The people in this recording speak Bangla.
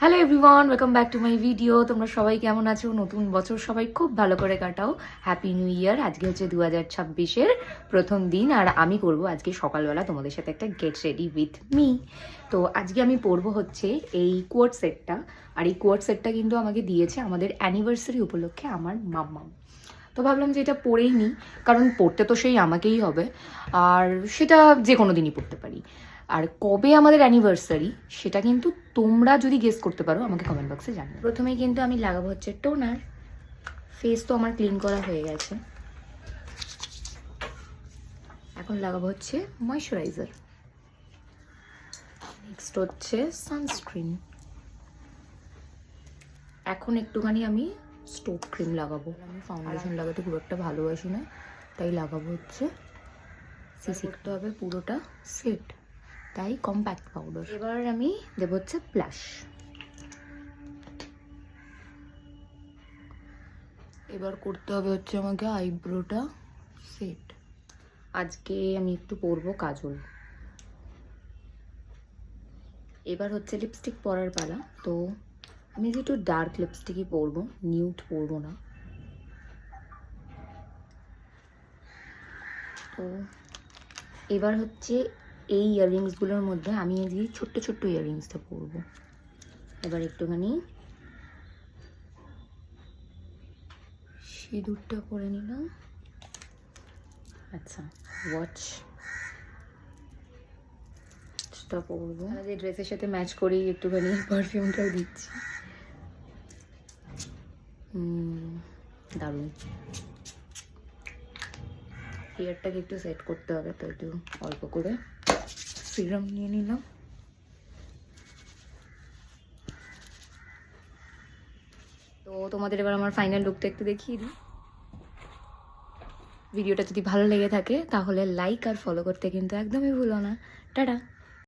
Hello everyone, welcome back to my video. তোমরা সবাই কেমন আছো? নতুন বছর সবাই খুব ভালো করে কাটাও। Happy new year. আজকে হচ্ছে 2026-এর প্রথম দিন, আর আমি করব আজকে সকালবেলা তোমাদের সাথে একটা গেট রেডি উইথ মি। তো আজকে আমি পরবো হচ্ছে এই কোয়ার্ট সেটটা, আর এই কোয়ার্ট সেটটা কিন্তু আমাকে দিয়েছে আমাদের অ্যানিভার্সারি উপলক্ষে আমার মাম্মা। তো ভাবলাম যে এটা পরেই নিই, কারণ পড়তে তো সেই আমাকেই হবে, আর সেটা যে কোনো দিনই পড়তে পারি। আর কবে আমাদের অ্যানিভার্সারি সেটা কিন্তু তোমরা যদি গেস করতে পারো আমাকে কমেন্ট বক্সে জানিও। প্রথমেই কিন্তু আমি লাগাবো হচ্ছে টোনার। ফেস তো আমার ক্লিন করা হয়ে গেছে, এখন লাগাবো হচ্ছে ময়শ্চারাইজার। নেক্সট হচ্ছে সানস্ক্রিন। এখন একটুখানি আমি স্টোভ ক্রিম লাগাবো। আমি ফাউন্ডেশন লাগাতে খুব একটা ভালোবাসি না, তাই লাগাবো হচ্ছে সিসি। করতে হবে পুরোটা সেট, তাই কম্প্যাক্ট পাউডার। এবার আমি দেবো হচ্ছে ব্লাশ। এবার করতে হবে হচ্ছে আমাকে আইব্রোটা সেট। আজকে আমি একটু পরবো কাজল। এবার হচ্ছে লিপস্টিক পরার পালা। তো আমি একটু ডার্ক লিপস্টিকই পরবো, নিউড পরবো না। তো এবার হচ্ছে এই ইয়াররিংসগুলোর মধ্যে আমি এই যে ছোট্ট ছোট্ট ইয়াররিংসটা পরবো। এবার একটুখানি সিঁদুরটা পরে নিলাম। আচ্ছা, ওয়াচটা পরবো। যে ড্রেসের সাথে ম্যাচ করেই একটুখানি পারফিউমটাও দিচ্ছি। দারুণ। হেয়ারটাকে একটু সেট করতে হবে, তো একটু অল্প করে সিরাম নিয়ে নিলাম। তো তোমাদের এবার আমার ফাইনাল লুকটা একটু দেখিয়ে দিই। ভিডিওটা যদি ভালো লেগে থাকে তাহলে লাইক আর ফলো করতে কিন্তু একদমই ভুলো না। টাটা।